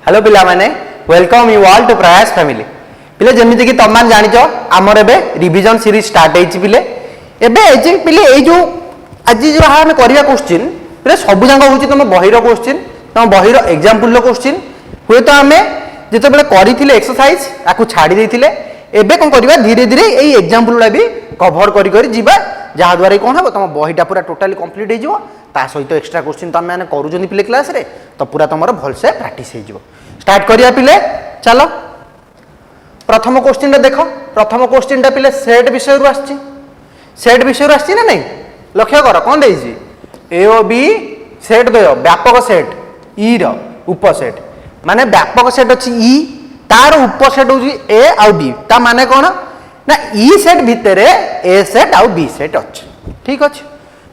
Hello पिला माने welcome you all to प्रयास फैमिली पिले जमिति कि तुम जानिच आमर एबे रिवीजन सीरीज स्टार्ट होइछि पिले एबे एजे पिले ए जो आज जो हम करिया क्वेश्चन पिले सब जांग होछि तुम बहिरो क्वेश्चन तुम बहिरो एग्जांपल लो क्वेश्चन हुए तो हमें जेते बेले करिथिले एक्सरसाइज आकु छाडी देथिले एबे कोन करबा धीरे धीरे एई एग्जांपल ला भी कवर करी करी जिबा जहा द्वारा कोन हबो तुम बहिटा पूरा टोटली कंप्लीट हो जिवो ता सहित एक्स्ट्रा क्वेश्चन तुम मैंने करूजनी पिले क्लास रे तो पूरा तुमर भल से प्रैक्टिस हो जिवो स्टार्ट करिया पिले चलो प्रथम क्वेश्चन देखो प्रथम क्वेश्चन पिले सेट विषय रु आछि सेट विषय रु आछि ना नहीं लक्ष्य कर कौन देछि ए ओ बी सेट दयो व्यापक सेट ई रो उपसेट माने व्यापक सेट अछि ई तार उपसेट होछि ए आ बी ता माने कोन ना ई सेट भितरे ए सेट आ बी सेट अछि ठीक अछि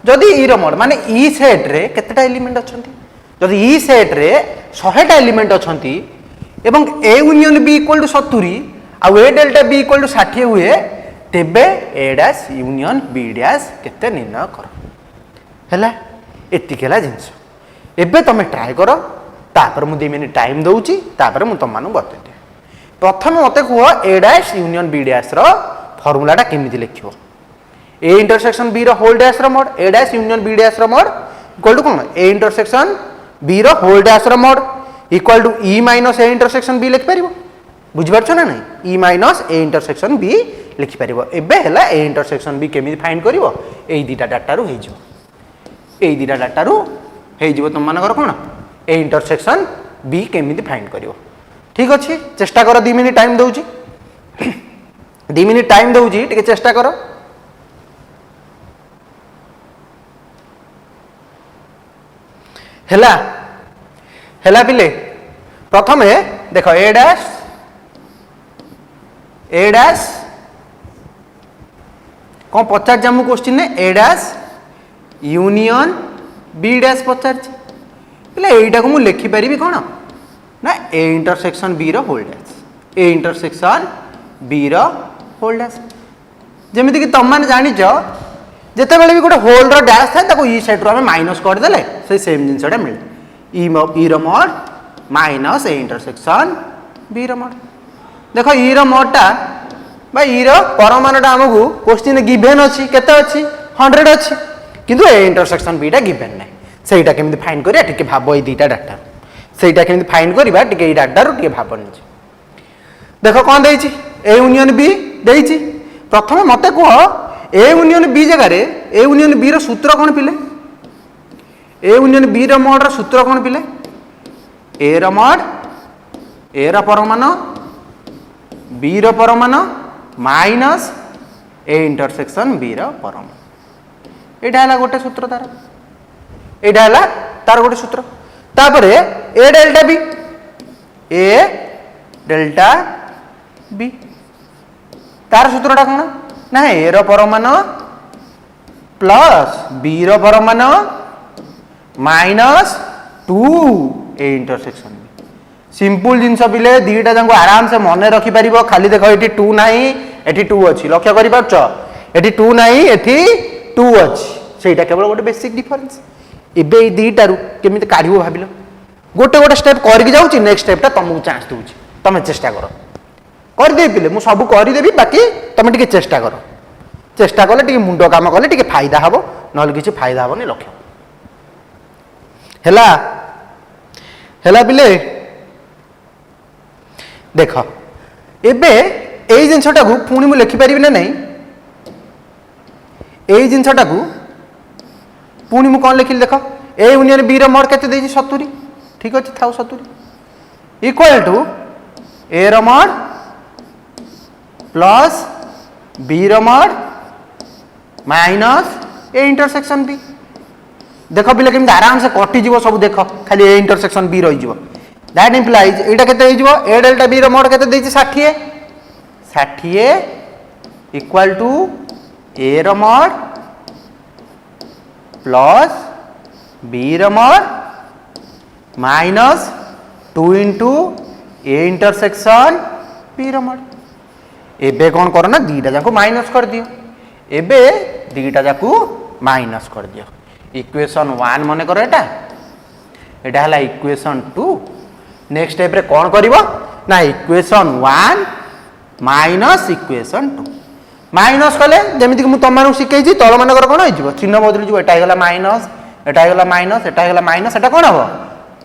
जदि ई रो मोड माने ई सेट रे केतेटा एलिमेंट अछंती जदि ई सेट रे 100टा एलिमेंट अछंती एवं A union B equal to 70 आ A delta B equal to 60 हुए तेबे A dash union B dash केते निर्णय कर हैला एतिकेला जिंस एबे तमे ट्राई करो तापर मु 2 मिनिट टाइम दउची तापर मु तम मानु बते दे प्रथम मते को A dash union B dash रो फार्मूलाटा केमिति लिखियो ए इंटरसेक्शन बी रो होल डैश रो mod A dash union B dash रो मोड इक्वल टू कोन ए इंटरसेक्शन बी रो होल डैश रो mod equal to E minus A intersection B लिख परिबो बुझि परछ ना नहीं E minus A intersection B लिखि परिबो एबे हला ए इंटरसेक्शन बी केमिति फाइंड करिवो एई दीटा डाटा रो हे जो एई दीटा डाटा रो हे जो तुम मानकर कोन ए इंटरसेक्शन बी केमिति फाइंड करिवो ठीक अछि चेष्टा करो 2 मिनिट टाइम दउची 2 मिनिट टाइम दउची टिके चेष्टा करो हेला हेला पिले प्रथम देखो ए डैश कौन पचार जामु क्वेश्चन ने A dash union B dash पचार पिले एटा को मु लिखि परिबी कोन ना ए इंटरसेक्शन बी रो whole dash A intersection B रो होल डैश जेमिति कि तुम माने जानि छ जेते बेले भी गोटे होल रो डैश थाए ताको ई साइड रो हम माइनस कर देले से सेम जिंसटा मिल ई रो mode minus A intersection B रो मोड देखो ई रो मोडटा बा ई रो परमाणुटा हमकु क्वेश्चन गिवन अछि केते अछि 100 अछि किंतु ए इंटरसेक्शन बी टा गिवन नै सेटा केमिति फाइंड करिया टिके भाबो ई दीटा डाटा सेटा केमिति फाइंड करिबा टिके ई डाटा रो टिके भाबन देखो कोन देछि ए यूनियन बी देछि प्रथम मते को ए यूनियन बी जगह रे ए यूनियन बी रो सूत्र कोन पिले ए यूनियन बी रो मोड रो सूत्र कोन पिले ए रो मोड ए रो परमाणु बी रो परमाणु माइनस ए इंटरसेक्शन बी रो परमाणु एटा हला गोटे सूत्र एटा हला तार गोटे सूत्र तापरे ए डेल्टा बी तार सूत्रटा कोन ना ए रो परमाणु प्लस बी रो परमाणु माइनस 2 ए इंटरसेक्शन सिंपल जिनस पिले दीटा जंको आराम से मन रखि परिबो खाली देखो एठी 2 नाही एठी 2 अछि लक्ष्य करि परछ एठी 2 नाही एठी 2 अछि सेटा केवल गोटे बेसिक डिफरेंस एबे ई दीटा रु केमिति काढिबो भाबिलो गोटे गोटे स्टेप करके जाउची नेक्स्ट स्टेपटा तुमको चांस दूची तमे चेष्टा करो कर दे पिले मु सब करि देबी बाकी तमे टिके चेष्टा करो चेष्टा कले टिके मुंडो काम कले टिके फायदा हबो नहले किछि फायदा हबोनी लक्ष्य हेला हेला पिले देख एबे एई जिंसटा को पुणी मु लिखि परिबि ना नहीं एई जिंसटा को पुणी मु कोन लिखिल देखो ए यूनियन बी रो मोड केते देछि 70 ठीक अछि थाउ 70 इक्वल टू ए रो मोड प्लस बी रो mode minus A intersection B देखो पिले केम आराम से कटि जीवो सब देखो खाली ए इंटरसेक्शन बी रहि जीवो दैट इंप्लाइज एटा केते हो जीवो ए डेल्टा बी रो मोड केते देछि 60 इक्वल टू ए रो मोड प्लस बी रो mode minus 2 into A intersection B रो मोड एबे कौन करो ना दीटा जाको माइनस कर दियो एबे दीटा जाको माइनस कर दियो इक्वेशन 1 मने करो एटा हला इक्वेशन 2 नेक्स्ट स्टेप रे कौन करिवो ना इक्वेशन 1 माइनस इक्वेशन 2 माइनस कले जेमिति कि मु तुम मानक शिखैछि तल मानकर कोन होइजिवो चिन्ह बदली जिवो एटा हेला माइनस एटा हेला माइनस एटा हेला माइनस एटा कोन हबो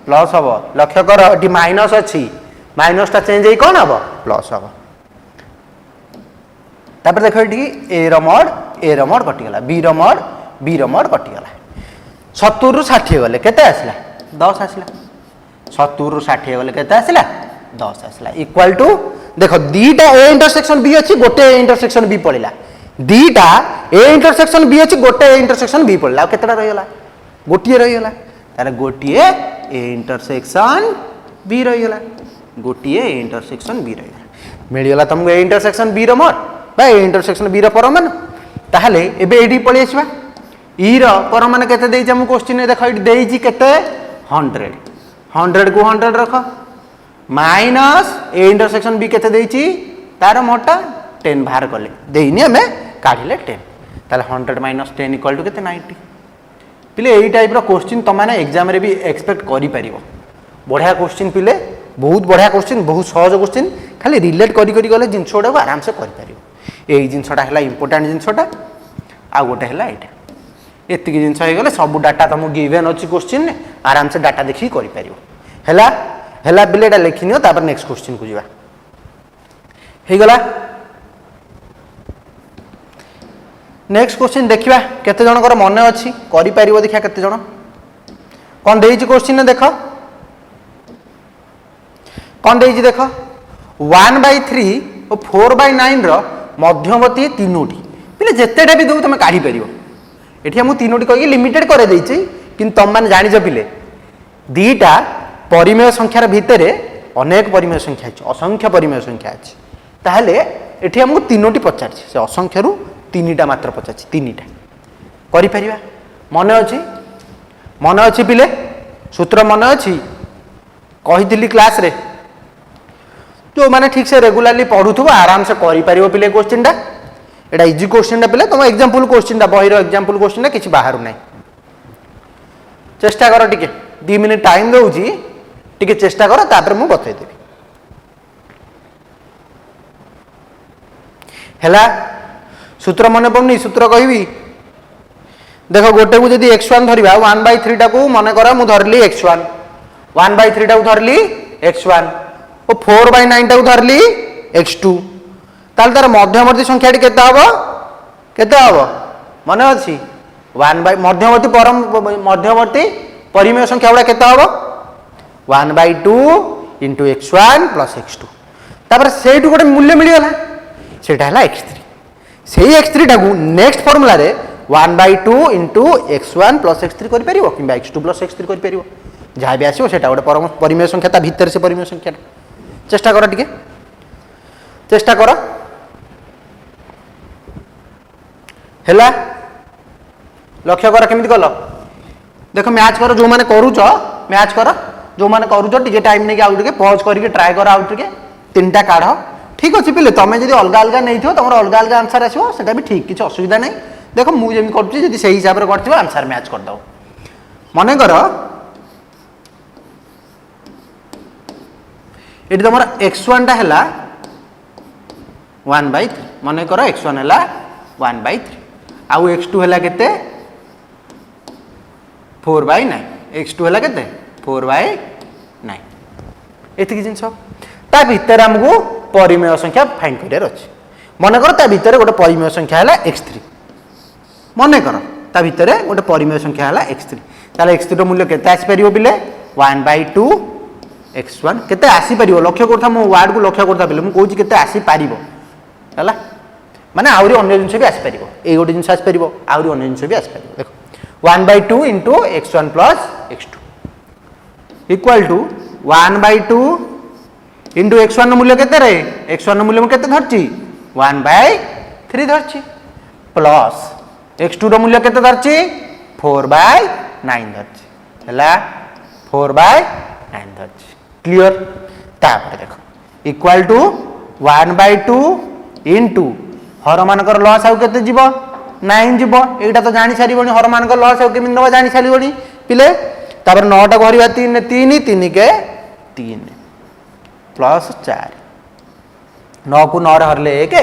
प्लस हबो लक्ष्य कर एटी माइनस अछि माइनस टा चेंज हेई कोन हबो प्लस हबो तापर देखो एटी ए र मोड कटि गला बी र मोड कटि गला 70 रु 60 गले केते आसला 10 आसला 70 रु 60 गले केते आसला 10 आसला इक्वल टू देखो दीटा ए इंटरसेक्शन बी अछि गोटे ए इंटरसेक्शन बी पड़िला दीटा ए इंटरसेक्शन बी अछि गोटे ए इंटरसेक्शन बी पड़िला केतेटा रहि गला गोटिए रहि गला तारे गोटिए ए इंटरसेक्शन बी रहि गला गोटिए ए इंटरसेक्शन बी रहि गला मिल गला तुमको ए इंटरसेक्शन बी रो मोड बा ए इंटरसेक्शन बी रो परमान ताहले एबे एडी पळि आसीबा ई रो परमान केते देइछ हम क्वेश्चन रे देखो एडी देइछि केते 100 100 को 100 रखो माइनस ए इंटरसेक्शन बी केते देइछि तार मोटा 10 बाहर कले देइनी हमें काढिले 10 ताले 100 माइनस 10 इक्वल टू केते 90 पिले एई टाइप रो क्वेश्चन त माने एग्जाम रे भी एक्सपेक्ट करि परिबो बढ़िया क्वेश्चन पिले बहुत बढ़िया क्वेश्चन बहुत सहज क्वेश्चन खाली रिलेट करि करि गले जिंसोडा को आराम से करि परिबो एई जिंसोडा हला इंपोर्टेंट जिंसोडा आ गोटे हला एटा एतिकी जिंस हो गले सब डाटा तुमको गिवन अछि क्वेश्चन आराम से डाटा देखि करि परिबो हला हला बिलेटा लिखिनियो तापर नेक्स्ट क्वेश्चन को जिबा हे गला नेक्स्ट क्वेश्चन देखिबा केते जनकर मन अछि करि परिबो देखिया केते जन कोन देइछि क्वेश्चन ने देखो कोन देइछि देखो 1/3 और 4/9 रो मध्यवर्ती तीनोटी पिले जेतेटा भी दउ तमे काढी परिबो एठी हम तीनोटी कहि लिमिटेड करे देइछि किन तम मान जानि ज पिले दीटा परिमेय संख्यार भितरे अनेक परिमेय संख्या अछि असंख्य परिमेय संख्या अछि ताहले एठी हमकु तीनोटी पचारछि से असंख्य रु तीनटा मात्र पचारछि तीनटा करि परिबा मन अछि पिले सूत्र मन अछि कहिदिली क्लास रे जो माने ठीक से रेगुलरली पढुथबो आराम से करि परिबो पिले क्वेश्चन टा एटा इजी क्वेश्चन टा पिले तुम एग्जांपल क्वेश्चन टा बहिरो एग्जांपल क्वेश्चन टा किछि बाहरु नै चेष्टा करो टिके 2 मिनिट टाइम दउजी टिके चेष्टा करो तापर मु बतै देबी हैला सूत्र मने पड़नी सूत्र कहबी देखो गोटे को जदी x1 धरिबा 1/3 टा को मने करा मु धरली x1 1/3 टा को धरली x1 और 4/9 टा को धरली x2 ताल तार मध्यवर्ती संख्या टी केते हबो मने अछि 1 मध्यवर्ती परिमेय संख्या गुड़ा केते हबो 1/2 into x1 plus x2 तापर सेठु गोटे मूल्य मिल गला सेटा हला x3 सेही x3 टा को नेक्स्ट फार्मूला रे 1/2 into x1 plus x3 करि परिबो किबा x2 plus x3 करि परिबो जहा भी आसीबो सेटा गोटे परिमेय संख्या ता भीतर से परिमेय संख्या चेष्टा करो टिके चेष्टा करो हैला लक्ष्य कर केमिति कलो देखो मैच करो जो माने करूछ मैच करो जो माने करूछ टिके टाइम नै आउ टिके पॉज करके ट्राई करो आउ टिके तीनटा काढो ठीक अछि पिले तमे जदी अलगा अलगा नै थियो तमरो अलगा अलगा आंसर आसीबो सेटा भी ठीक किछ असुविधा नै देखो मु जेमि करछि जदी सही हिसाब रे करथिबो आंसर मैच कर दो माने करो एटी तमरो x1 टा हला 1/3 माने करो x1 हला 1/3 आउ x2 हला केते 4/9 x2 हला केते 4/9 एतिकी जिंस ता भीतर हमकु परिमेय संख्या फाइंड करियर अछि माने करो ता भीतर गोटे परिमेय संख्या हला x3 माने करो ता भीतर गोटे परिमेय संख्या हला x3 ताले x3 रो मूल्य केते आसी परिबो बिले 1/2 x1 केते आसी परिबो लक्ष्य करथा मो वर्ड को लक्ष्य करथा बिले मु कहूची केते आसी परिबो हला माने आउरी अन्य जिंस भी आसी परिबो ए गोटे जिंस आसी परिबो आउरी अन्य जिंस भी आसी परिबो देखो 1/2 into x1 plus x2 equal to 1/2 into x1 no मूल्य केते रे x1 नो मूल्य म केते धरची 1/3 धरची प्लस x2 रो मूल्य केते धरची 4/9 धरची हला 4/9 धरची क्लियर तापर देखो इक्वल टू 1/2 into हर मानकर लॉस आउ केते जीवो 9 जीवो एटा तो जानि सारिबोनी हर मानकर लॉस आउ केमिन नबा जानि सारिबोनी पिले तापर 9 टा घरिबा 3 3 3 के 3 प्लस 4 9 को 9 हरले 1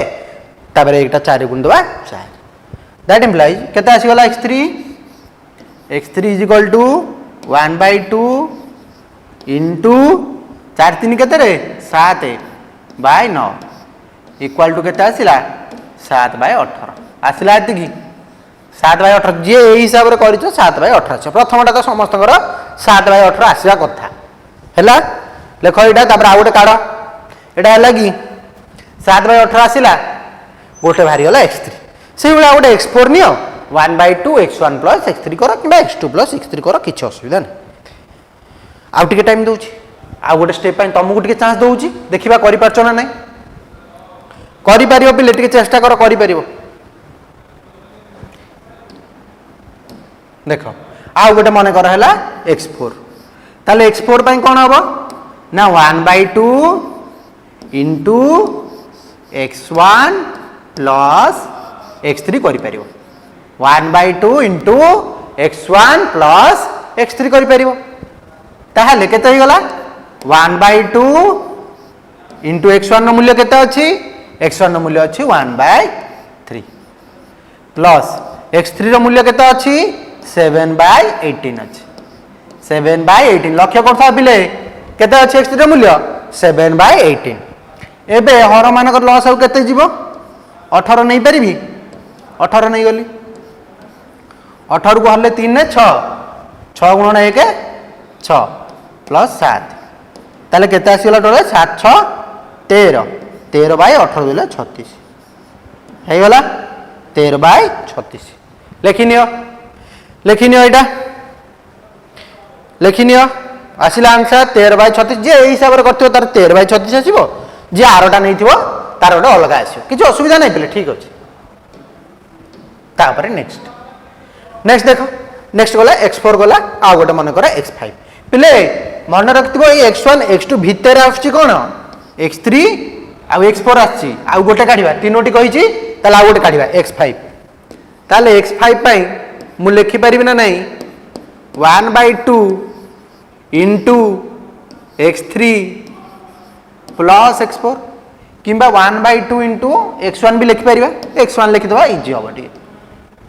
तापर एकटा 4 गुण दबा 4 दैट इम्प्लाइज केते आसी गला x3 is equal to 1/2 into 4 3 केते रे 7 बाय 9 इक्वल टू केते आसिला 7/18 आसिला एतिकी 7/18 जे ए हिसाब रे करितो 7/18 प्रथमटा तो समस्त 7/18 आसीबा कथा हैला लेख एटा तापर आ गोटे काढ एटा हैला कि 7/18 आसिला गोटे भारी गला x3 से बेला गोटे x4 neo 1/2 x1 plus x3 करो कि x2 प्लस x3 करो किछ असुविधा नहीं आउ टिके टाइम दउची आ गोटे स्टेप पई तुमको टिके चांस दउची देखिबा करि परछो ना नहीं करि परिबो पिले टिके चेष्टा करो करि परिबो देखो आउ गोटे मन कर हैला x4 ताले x4 पई कोन हबो ना 1/2 इनटू x1 प्लस x3 करि परिबो 1/2 इनटू x1 प्लस x3 करि परिबो ताहाले केते हो गला 1/2 इनटू x1 नो मूल्य केते अछि x1 नो मूल्य अछि 1/3 प्लस x3 रो मूल्य केते अछि 7/18 अछि 7/18 लक्ष्य करथा बिले केते अछि x3 रो मूल्य 7/18 एबे हर मानकर लॉस हो केते जीवो 18 नहीं परिबी 18 नहीं गली 18 को हरले 3 ने 6 6 गुणन 1 6 प्लस 7 ताले केते आसीला टोले 7 6 13 13/18 देले 36 हे गला 13/36 लेखिनियो एटा लेखिनियो आसिला आंसर 13/36 जे ए हिसाब रे करथियो तार 13/36 आसीबो जे आरोटा नै थिबो तार ओडा अलग आसीबो किछ असुविधा नै पिले ठीक अछि तापर नेक्स्ट देखो नेक्स्ट गला x4 गला आ गोटे मन करा x5 पिले मन रखथिबो ए x1 x2 भितर आछि कोन x3 आ x4 आछि आ गोटे काढिबा तीनोटी कहिछि ताला आ गोटे काढिबा x5 ताले x5 पई मु लिखि परिबि ना नै 1/2 इनटू x3 प्लस x4 किंबा 1/2 इनटू x1 भी लिखि परिबा x1 लिखि दबा easy होबटी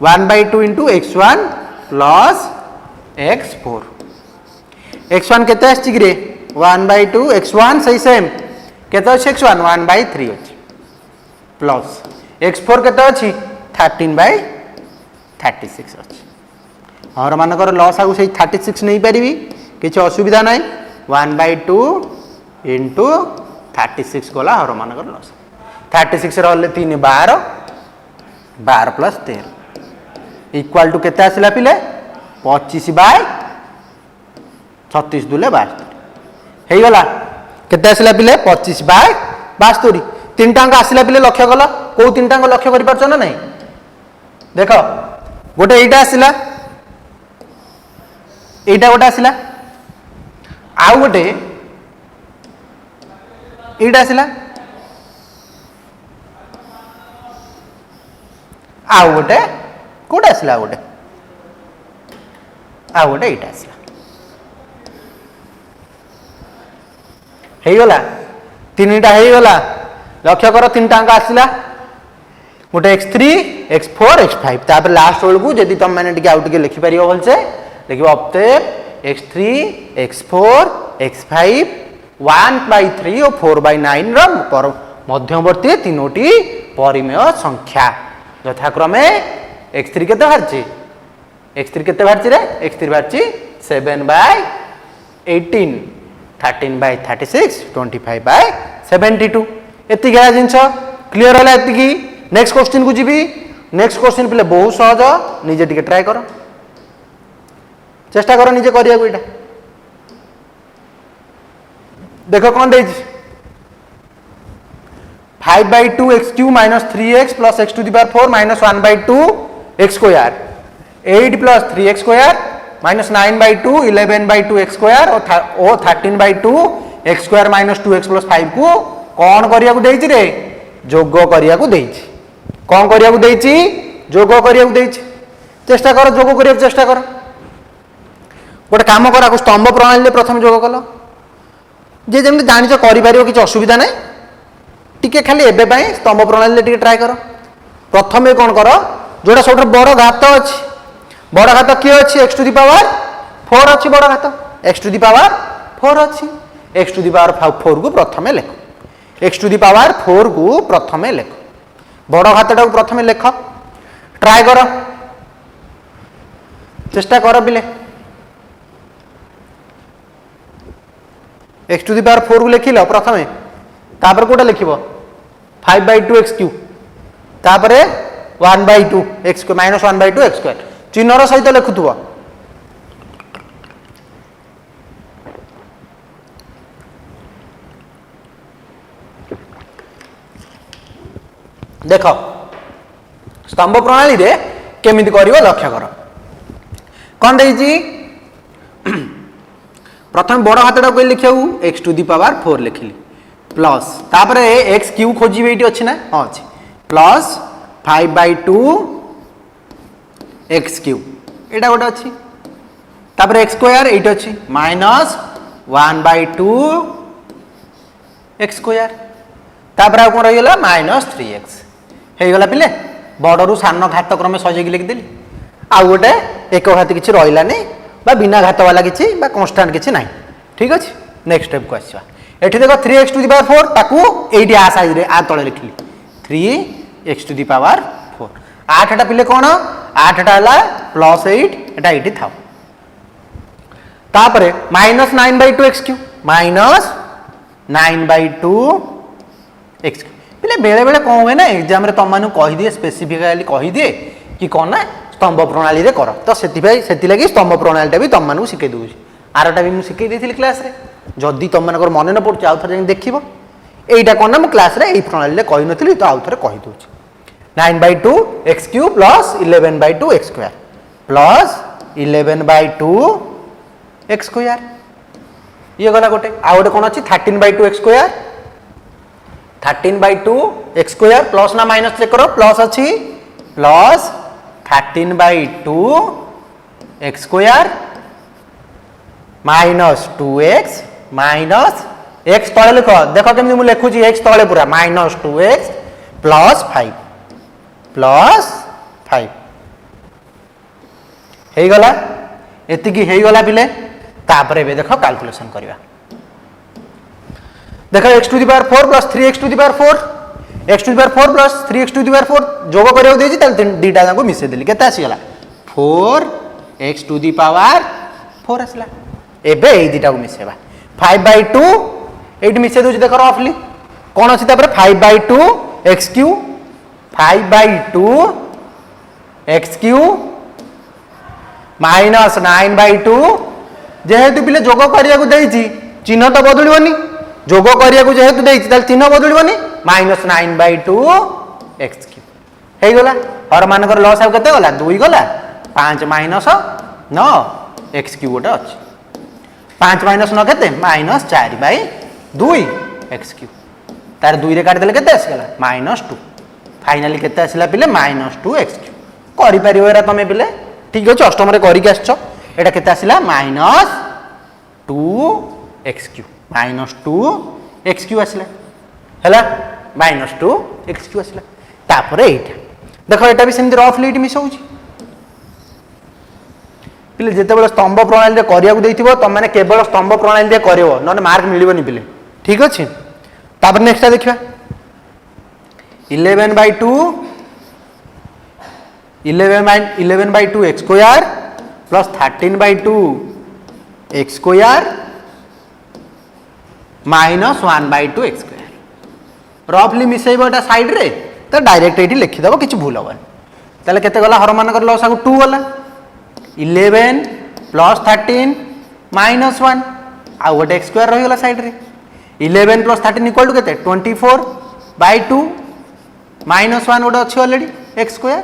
1/2 into x1 plus x4 x1 केते आछि कि रे 1/2 x1 सही सेम केते अछि x1 1/3 अछि प्लस x4 केते अछि 13/36 अछि और मानकर लॉस आगु सही 36 नहीं परिबी किछ असुविधा नाही 1/2 इनटू 36 गला और मानकर लॉस 36 रहले 3 12 12 प्लस 13 इक्वल टू केते आसिला पिले 25/36 दुले 72 हे गला केते आसिला पिले 25/72 तीन टांग आसिला पिले लक्ष्य कला को तीन टांग लक्ष्य करि परछ ना नहीं देखो गोटे एटा आसिला एटा गोटे आसिला आउ गोटे एटा आसिला आउ गोटे कोटा आसिला गोटे आउ गोटे एटा आसिला हेई गला तीनटा हेई गला लक्ष्य कर तीन टांग आसिला गोटे x3 x4 x5 तापर लास्ट बेल को जदी तुम माने टिके आउ टिके लिखि परियो बोलसे देखिबो अपते x3 x4 x5 1/3 और 4/9 रो मध्यवर्ती तीनोटी परिमेय संख्या यथाक्रमे x3 केते बाहरची x3 केते बाहरची रे x3 बाहरची 7/18 13/36 25/72 एति गया जिंस क्लियर होला एति की नेक्स्ट क्वेश्चन को जीबी नेक्स्ट क्वेश्चन पले बहुत सहज निजे टिके ट्राई करो चेष्टा करो निजे करिया को एटा देखो कौन दे 5/2 x³ - 3x + x to the power 4 - 1/2 x square 8 + 3x square - 9/2 11/2 x square और 13/2 x square - 2x + 5 को कौन करिया को देछि रे जोग करिया को देछि कौन करिया को देछि जोग करिया को देछि चेष्टा करो जोग करिया चेष्टा करो गोटे काम करा को स्तंभ प्रणाली प्रथम जोग कलो जे जमी जान कर किसी असुविधा ना टिके खाली एवं स्तंभ प्रणाली टिके ट्राए कर प्रथम कौन कर जोटा सब बड़ घात अच्छी बड़ घात किए अच्छी एक्स टू दी पावर 4 अच्छी बड़ घात एक्स टू दी पावर 4 अच्छी एक्स टू दी पावर 4 को प्रथम लेख एक्स टू दी पावर 4 को प्रथम लेख बड़ घातटा को प्रथम लेख ट्राए कर चेष्टा कर पिले एक्स टू दी पावर 4 को लिखिल प्रथम तापर कोटा लिख 5/2 एक्स क्यू तापर 1/2 एक्स -1/2 एक्स स्क्वायर चिन्हर सहित लिखुव देख स्तंभ प्रणाली रे केमिति करिवो लक्ष्य कर कौन देजी प्रथम बड़ हाथटा को लिखियो एक्स टू दी पावर 4 लिखिली प्लस तापर एक्स क्यू खोजिबे एटी अछि ना हां अछि प्लस 5/2 एक्स क्यू एटा गोटे अछि तापर एक्स स्क्वायर एटी अछि -1/2 एक्स स्क्वायर तापर आ कोन रहि गेला -3x हे गला पिले बड़रू सान घात क्रमे सजेकी लिखिदेली आ गोटे एक घात किसी रहा नहीं बा बिना घात वाला किसी बा कांस्टेंट किसी ना ठीक अच्छे नेक्स्ट स्टेप को आसवा एठी देख 3x टू दी पावर 4 ताकू एटी आ साइज रे आ तळे लिखली 3x टू दी पावर 4 8टा पिले कोन 8टा हला +8 एटा एटी थाउ तापरे -9/2 x क्यू -9/2 x पिले बेले बेले कौन हुए ना एग्जाम रे तुम मानु कहि दिए स्पेसिफिकली कहि दिए कि कौन ना स्तंभ प्रणाली रे कर तो से लगी स्तंभ प्रणालीटा भी तुम मानू शिखे दूँ आरटा भी मुझे शिखे दी क्लास रे जदि तुम मानकर मन न पड़े आउ थे देख यहीटा कौन ना मुझे क्लास रे यही प्रणाली कही नी तो आउ थे कहीदे 9/2 x Q plus 11/2 x square plus 11/2 x square ये गला गोटे आ गोटे कौन अच्छी 13/2 x square 13/2 x square plus ना माइनस चेक करो प्लस अच्छी plus 13/2 x square -2x minus x तले लिख देख केमी मुझे लिखुची एक्स तले पूरा -2x +5 हो गला एतिकी हो गला पिले तापर एबे देख कैलकुलेशन करवा देख x to the power 4 + 3x to the power 4 x to the power 4 + 3x to the power 4 जोग करियो देजी तल दीटा जाको मिसे देली केते आसी गला 4x टू दी पावर 4 आसला एबे ए दीटा को मिसेबा 5/2 एट मिसे दोज देख रफली कौन अछि तापर 5/2 x क्यू 5/2 x क्यू -9/2 जेहेतु पिले जोग करिया को देइची चिन्ह तो बदलबनी जोग करिया को जेहेतु देइची तल चिन्ह बदलबनी -9/2 x क्यू हे गला और मानकर लॉस आ केते गला 2 गला 5 - 9 x क्यू गोटे अछि 5 - 9 केते -4/2 x क्यू तार 2 रे काट देले केते आसगला -2 फाइनली केते आसला पिले -2 x क्यू करि परियो एरा तमे पिले ठीक अछि अष्टम रे करि के आछो एटा केते आसला -2 x क्यू -2 x क्यू आसला हैला -2 x क्यू आसला तापर एटा देखो एटा भी सेम रफली इट मिस होउची पिले जितेबाला स्तंभ प्रणाली करिया को तुम मैंने केवल स्तंभ प्रणाली कर मार्क मिलबनी पिले ठीक अच्छे तापर नेक्स्ट देखा 11/2 x square plus 13/2 x square -1/2 x square रफली मिसेब एटा साइड रे तो डायरेक्ट ये लिखिदेव किसी भूल हेनी ताले केते गला हर मानकर लस आगु 2 गला 11 + 13 -1 आ गोटे एक्स स्क्वायर रही गला साइड रे 11 + 13 = केते 24/2 -1 गोटे अच्छी ऑलरेडी एक्स स्क्वायर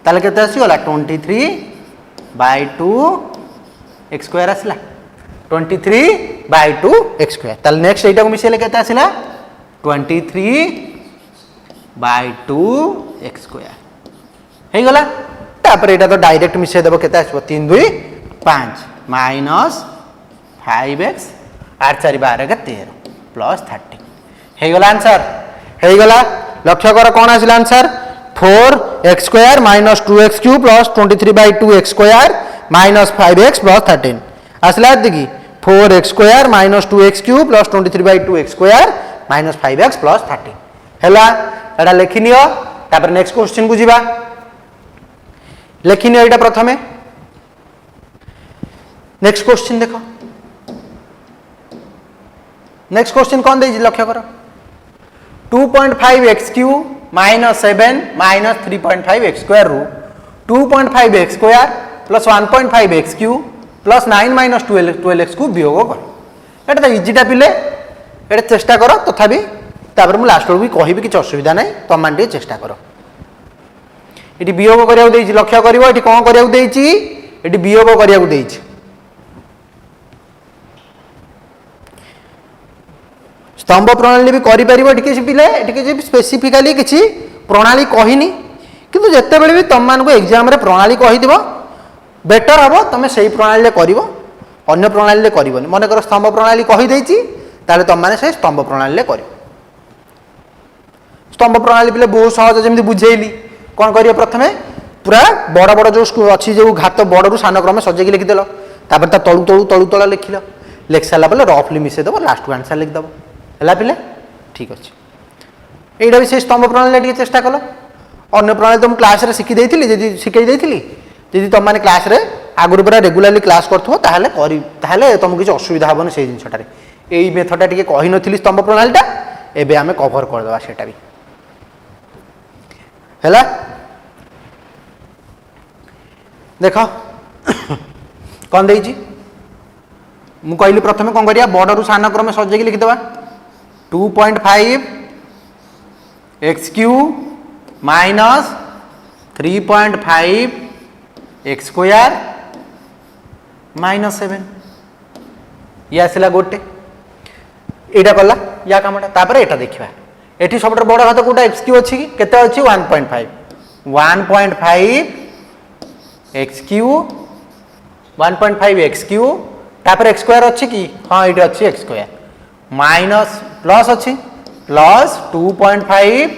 ताले केते आसीगला 23/2 एक्स स्क्वायर आसला 23/2 एक्स स्क्वायर ताले नेक्स्ट एटा को मिसेले केते आसीला 23/2 एक्स स्क्वायर हे गला तापर एटा तो डायरेक्ट मिसे देबो केते आसबो 3 2 5 -5x 8 4 12 के 13 प्लस 30 हेगला आंसर हेगला लक्ष्य कर कौन आसिला answer 4x square minus 2x cube plus 23/2x square minus 5x plus 13 आसिला देखी 4x square minus 2x cube plus 23/2x square minus 5x plus 13 हैला एटा लिखिनियो तापर नेक्स्ट क्वेश्चन को जीवा लिखिनियो एटा प्रथमे नेक्स्ट क्वेश्चन देखो नेक्स्ट क्वेश्चन कौन दे लक्ष्य करो 2.5x cube minus 7 minus 3.5x square रू 2.5x square plus 1.5x cube plus 9 minus 12x को वियोग कर एटा तो इजीटा पिले एटा चेष्टा करो तथापि तापर मु लास्ट भी कहि किसी असुविधा नहीं तुम टे चेष्टा करो ये वियोग करिया देछि लक्ष्य करिवो एठी कोन करिया देछि एठी वियोग करिया देछि स्तंभ प्रणाली भी करि परिबो एठी किछि पिले एठी किछि स्पेसिफिकली किछि प्रणाली कहिनी किंतु जत्ते बेले भी तुम मानको एग्जाम रे प्रणाली कहि दिबो बेटर हबो तमे सेही प्रणाली करिवो अन्य प्रणाली करिवोनी मन कर स्तंभ प्रणाली कहि देछि ताले तुम माने से स्तंभ प्रणाली करिवो स्तंभ प्रणाली पिले बहुत सहज जेमि बुझेइली कौन करियो प्रथमे पूरा बड़ बड़ जो अच्छी जो घात बड़रू सान क्रम सजेकी लिखिदेल तापर ता तळु तळु तळु तळ लिखिल लिख सारा पे रफली मिसेद लास्ट को आंसर लिखिदेव है पिले ठीक अच्छे यहीटा भी से स्तंभ प्रणाली टे चेष्टा कल अन्य प्रणाली तो मुझे क्लास रे शिखी देइथिली जदि शिखई देइथिली जदि तुम मैंने क्लास रे आगुरी पूरा रेगुलाली क्लास करथो ताहले तुमको किसी असुविधा हेबनी से जिनसटारे यही मेथडटा टिके कहि नथिली स्तंभ प्रणालीटा एबे आमे कवर करदेबा सेटा भी हैला देख कौन देइछि मु कहली प्रथमे कौन करिया बड़रू सान क्रम सजेकी लिखिदेबा 2.5 x cube minus 3.5 x square minus 7 ये आसला गोटे एटा कला या कामटा तापर एटा देखिबा एठी सबटा बड़ घात कोटा x क्यूब अछि केते अछि 1.5 x क्यूब 1.5 x क्यूब तापर x स्क्वायर अछि कि हां एटा अछि x स्क्वायर माइनस प्लस अच्छी plus 2.5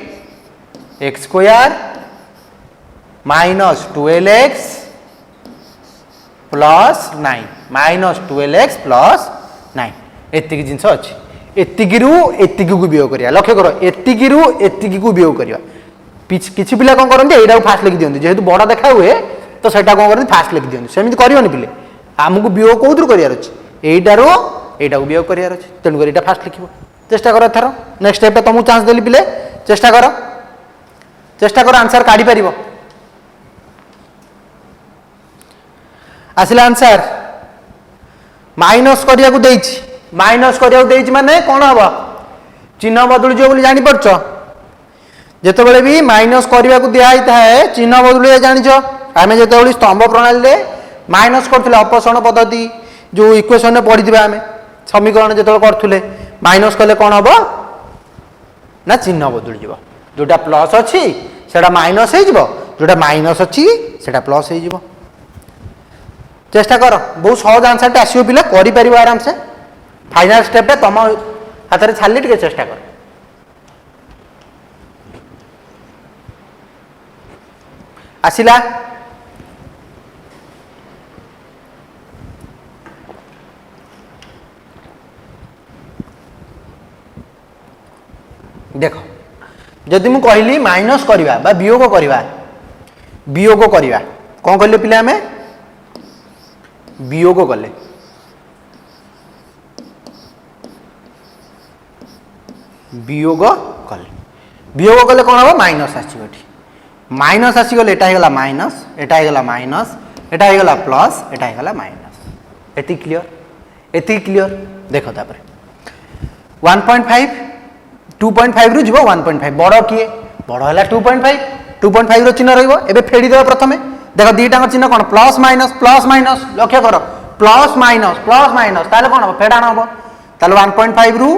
x square minus 12x plus 9 minus 12x plus 9 एतिक जिनस अच्छी एतिकिरू एतिक को वियोग करिया लक्ष्य करो एतिकिरू एतिक को वियोग करिया किछि पिला कोन करन्ते एटा फास्ट लिखि दियन्ते जेहेतु बड़ा देखा हुए तो सेटा कोन करन्ते फास्ट लिखि दियन्ते सेमिति करियोनी पिले हमकु वियोग कोउद्रु करियार अछि एटारो एटा को वियोग करियार अछि तेनु कर एटा फास्ट लिखिबो चेष्टा करो थरो नेक्स्ट स्टेप तुमको चांस देली पिले चेष्टा करो आंसर काढी परिबो आसिला आंसर माइनस करिया को देइछि माने कोन हबो चिन्ह बदलु जो बोली जानि परछो जेते बेले भी माइनस करिया को दिया आइता है चिन्ह बदलु जानिछो आमे जेते बेले स्तंभ प्रणाली ले माइनस करथिले अपसरण पद्धति जो इक्वेशन ने पढि दिबा आमे समीकरण जेते करथुले माइनस कले कौन हम ना चिन्ह बदल जीव जोटा प्लस अच्छी सेटा माइनस हो जोटा माइनस अच्छी सेटा प्लस हो चेष्टा कर बहुत सहज आंसर आसो पिला कर आराम से फाइनल स्टेपटा तुम हाथ में छाड़ी टे चेष्टा कर आसिला देख जदि मु कहली माइनस करवा बा वियोग करवा कौन कहले पिले आमे वियोग कले वियोग कले कौन हम माइनस आसीगो माइनस आसीगले एटा हेगला माइनस एटा हेगला माइनस एटा हेगला प्लस एटा हेगला माइनस एति क्लियर देख तापर 1.5 2.5 रु जीव 1.5 बड़ किए बड़ है 2.5 रो चिन्ह रहिबो एबे फेडी देबा प्रथमे देख दीटा चिन्ह कोन प्लस माइनस लक्ष्य कर प्लस माइनस ताले कोन फेडाण हबो ताले 1.5 रु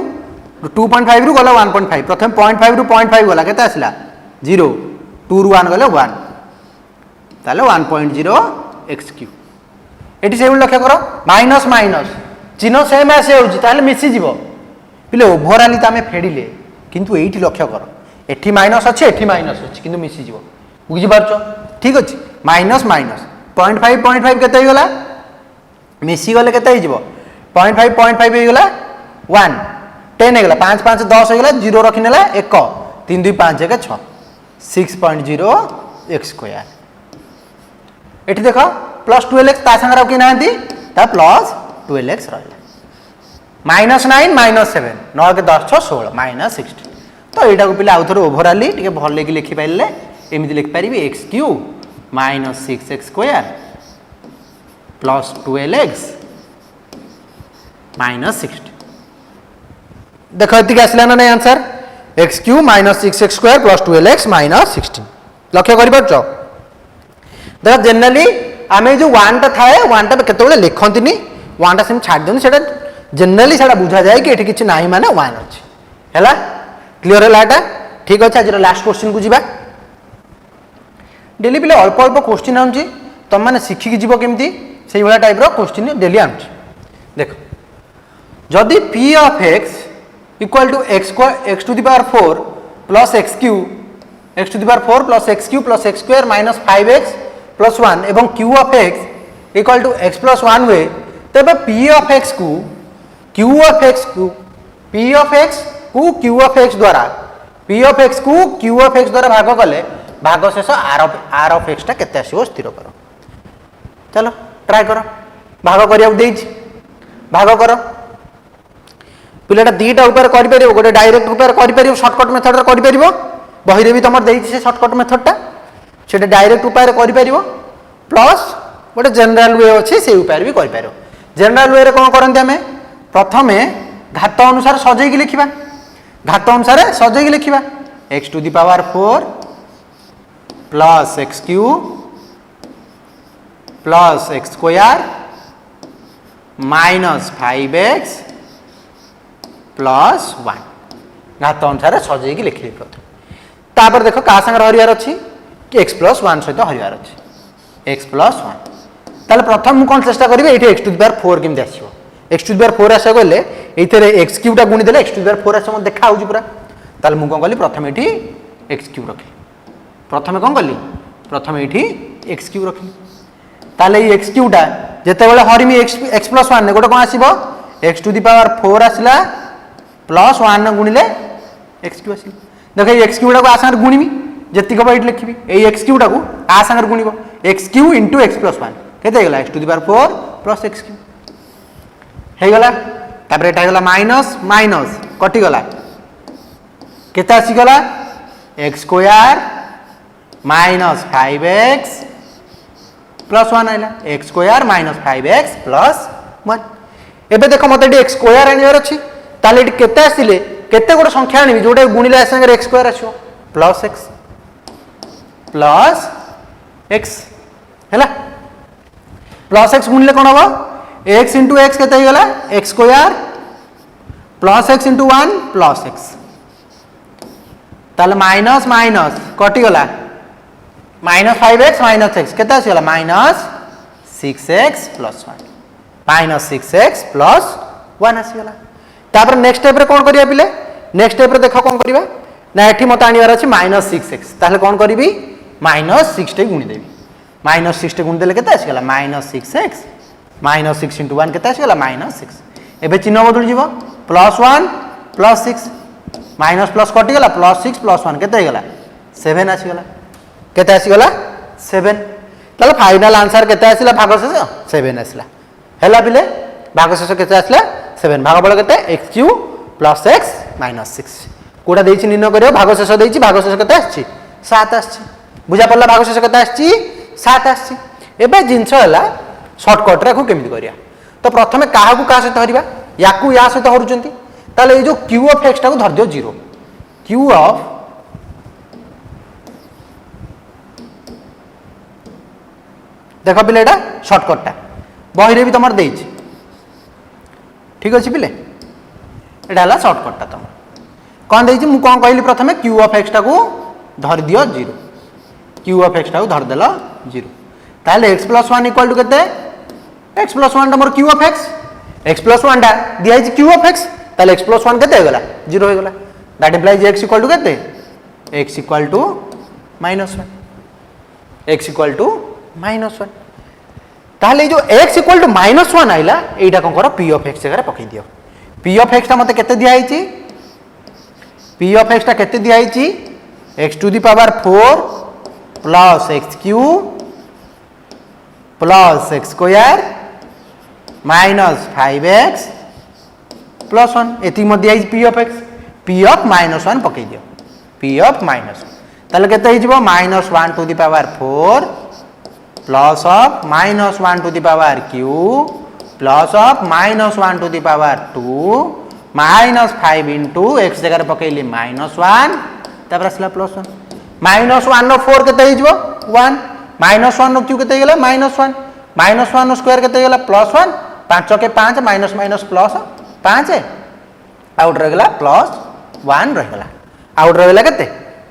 2.5 रु गला 1.5 प्रथम 0.5 रु 0.5 गला केते आसला 0 2 रु 1 गले 1 ताले 1.0 x क्यूब एटी से लक्ष्य कर माइनस चिन्ह सेम आसे होउची ताले मिसी जीवो पिले ओभराली तो आम फेडिले किंतु एठी लक्ष्य कर एठी माइनस अच्छे एठी माइनस अच्छे किंतु मिसी जीवो बुझी पारछ ठीक अछि माइनस माइनस 0.5 केते हो गला मिसी गले केते हो जीवो 0.5 हो गला 1 10 हो गला 5 5 10 हो गला 0 रखिनेला 1 3 2 5 1 6 6.0 x स्क्वायर एठी देखो प्लस 12x ता संग रखि नांती ता प्लस 12x रहला -9 -7 9 के 10 6 16 -16 तो एटा को पिला आउथर ओभराली टिके भल लेके लिखि पाइले एमिति लिखि पारिबी x cube -6x square plus 12x -60 देखो एतिक आसला ना नहीं answer x cube -6x square plus 12x -16 लक्ष्य करि परछो देखो जनरली आमे जो 1 टा थाए 1 टा केतबेले लिखंतिनी 1 टा सेम छाड़ दन सेटा जनरली सेटा बुझा जाए कि एठी किछ नाही माने 1 अछि हैला क्लियर हैला एटा ठीक अछि आज लास्ट क्वेश्चन को जीवा डेली पिले अल्प अल्प क्वेश्चन आउची तुम माने शिखि कि जीवो केमती सेही वाला टाइप रो क्वेश्चन डेली आउची देखो जदि p of x equal to x to the power 4 plus x cube x to the power 4 plus x cube plus x square minus 5x plus 1 एवं q of x equal to x plus 1 हुए तब p of x को q of x को p of x को q of x द्वारा p of x को q of x द्वारा भाग कले भाग शेष r of x टा केते आसीबो स्थिर करो चलो ट्राई करो भाग करिया देछि भाग करो पिलाटा दीटा ऊपर करि परिबो गोटे डायरेक्ट ऊपर करि परिबो शॉर्टकट मेथड रे करि परिबो बही रे भी तमर देछि से शॉर्टकट मेथड टा सेटा डायरेक्ट उपाय करि परिबो प्लस गोटे जनरल वे अछि से उपाय भी करि परिबो जनरल वे रे कोन करंती हमें प्रथमे घात अनुसार सजै कि लिखिबा घात अनुसार सजै कि लिखिबा x to the power 4 plus x cube plus x square minus 5x plus 1 घात अनुसार सजै कि लिखिली प्रथम तापर देखो का संग हरियार अछि कि x प्लस 1 सहित हरियार अछि x प्लस 1 ताले प्रथम मु कोन चेष्टा करिवे एठी x टू द पावर 4 केम आसीबो x टू द पावर 4 आसे गले एथरे x क्यूब टा गुणी देले x टू द पावर 4 आसे म देखा होउची पूरा ताले मु कोन कली प्रथम एठी x क्यूब रखली प्रथम कोन कली प्रथम एठी x क्यूब रखली ताले ई x क्यूब टा जेते बेले हरिमी x प्लस 1 ने गोटे कोन आसीबो x टू द पावर 4 आसला प्लस 1 ने गुणिले x क्यूब आसी देखो ये x क्यूब टा को आ संग गुणीमी जति को एठी लिखिबी ए x क्यूब टा को आ संग गुणीबो x cube into x plus 1 केते गेला x to the power 4 plus x cube हे गला तापर एटा गला माइनस माइनस कटि गला केते आसी गला x square minus 5x plus 1 आइला x square minus 5x plus 1 एबे देखो मते x स्क्वायर आनिवर अछि ताले एटी केते आसिले केते गोटे संख्या आनिबी जोटा गुणिले संगे x स्क्वायर आछो प्लस x हैला प्लस x गुणिले कोन हबो x into x केते गला x square plus x into 1 plus x ताले माइनस माइनस कटि गला माइनस 5x माइनस x केते आसी गला minus 6x plus 1 minus 6x plus 1 आसी गला तापर नेक्स्ट स्टेप रे कोन करिया पिले नेक्स्ट स्टेप रे देखो कोन करबा ना एठी मत आनिवार अछि माइनस 6x ताले कोन करबी माइनस 6 टे गुणी देबी माइनस 6 टे गुणी देले केते आसी गला माइनस 6x माइनस 6 into 1 केते आसी गला माइनस 6 एबे चिन्ह बदल जीवो प्लस 1 प्लस 6 माइनस प्लस कटि गला प्लस 6 प्लस 1 केते गला 7 आसी गला केते आसी गला 7 ताले फाइनल आंसर केते आसीला भागशेष 7 आसीला हैला पिले भागशेष केते आसीला 7 भागफल केते x cube plus x minus 6 कोडा देछि निर्णय करियो भागशेष देछि भागशेष केते आछि 7 आछि बुझा पड़ला भागशेष केते आछि 7 आछि एबे जिंस हैला शॉर्टकट रे को केमिति करिया तो प्रथमे काहा को का सहित हरिबा याकू या सहित हरुचंती ताले ए जो q ऑफ x टा को धर दियो 0 q ऑफ देखो पिले एटा शॉर्टकट टा बही रे भी तमर देछि ठीक अछि पिले एटा हला शॉर्टकट टा तमर कोन देछि मु कोन कहली प्रथमे q ऑफ x टा को धर दियो 0 q ऑफ x टा को धर देला 0 ताले x plus 1 equal to केते x plus 1 टा मोर q of x x plus 1 टा दिया है q ऑफ x ताले x प्लस 1 केते हो गला 0 हो गला that implies x equal to केते x equal to -1 x equal to -1 ताले जो x इक्वल टू -1 आइला एटा कोन करो p ऑफ x जगह पकई दियो p ऑफ x ता मते केते दिया है p ऑफ x ता केते दिया है x to the power 4 plus x cube plus x square minus 5x plus 1 एति मध्ये आई p of x p of -1 पकई दियो p ऑफ -1 ताले केते ही जिवो -1 to the power 4 plus of -1 to the power cube plus of -1 to the power 2 -5 into x जगह पकईली -1 तापर असला +1 -1 नो 4 केते ही जिवो 1 -1 नो q केते गेला -1 -1 नो स्क्वायर केते गेला +1 5 के 5 माइनस माइनस प्लस 5 आउट रह गला +1 रह गला आउट रह गला केते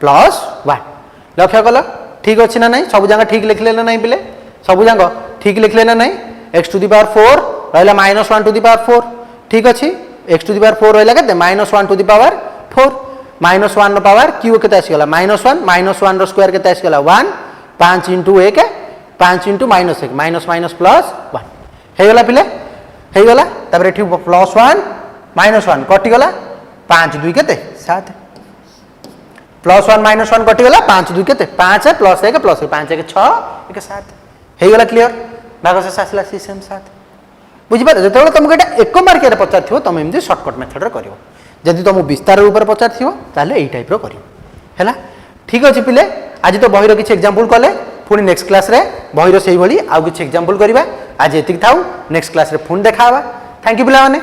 +1 लक्ष्य कल ठीक अछि ना नहीं सब जगह ठीक लिख लेना नहीं पिले सब जगह ठीक लिख लेना नहीं x टू द पावर 4 रहला -1 टू द पावर 4 ठीक अछि x टू द पावर 4 रहला केते -1 टू द पावर 4 -1 नो पावर q केते आसी गला -1 -1 रो स्क्वायर केते आसी गला 1 5 * 1 5 * -1 माइनस माइनस प्लस 1 हे गला पिले हे गला तबरे ठीक +1 -1 कटि गला 5 2 केते 7 +1 -1 कटि गला 5 2 केते 5 + 1 + 1 5 1 6 1 7 हे गला क्लियर भाग से आसला सिस्टम 7 बुझि पारे जते तुमको एटा एक मार्क रे पचार थियो तुम एमदी शॉर्टकट मेथड रे करियो जदि तुम विस्तार ऊपर पचार थियो ताले एई टाइप रो करियो हैला ठीक अछि पिले आज तो बहिरो किछ एग्जांपल कले पुणी नेक्स्ट क्लास रे बहिरो सेही भली आउ किछ एग्जांपल करबा आज एतिक थाउ नेक्स्ट क्लास रे पुणी देखावा थैंक यू पिला माने।